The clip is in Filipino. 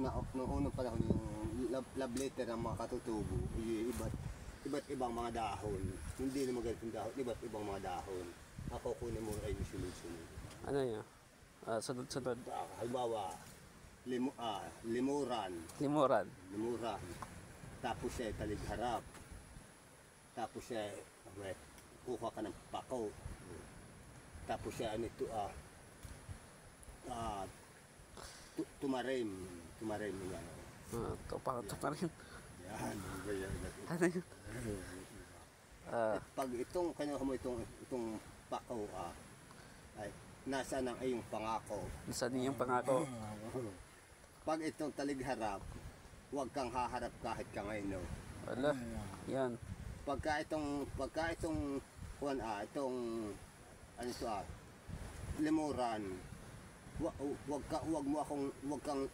nung unang panahon yung love letter ng mga katutubo, iba't ibang mga dahon. Hindi naman ganitong dahon, iba't ibang mga dahon. Ako kunin mo ay sunod-sunod. Ano yun? Sunod-sunod. Halimbawa, limuran. Limuran. Limuran. Tapos taligharap. Tapos kuha ka ng pako. Tapos tumarim. Tumarim yan. Ito pa rin. Yan. Ano yun? Pag kanya mo itong pako, ay nasa ng iyong pangako. Saan yung pangako? Pag itong taligharap, huwag kang haharap kahit ka ngayon. No? Wala. Yan. Pagka itong limuran, wag kang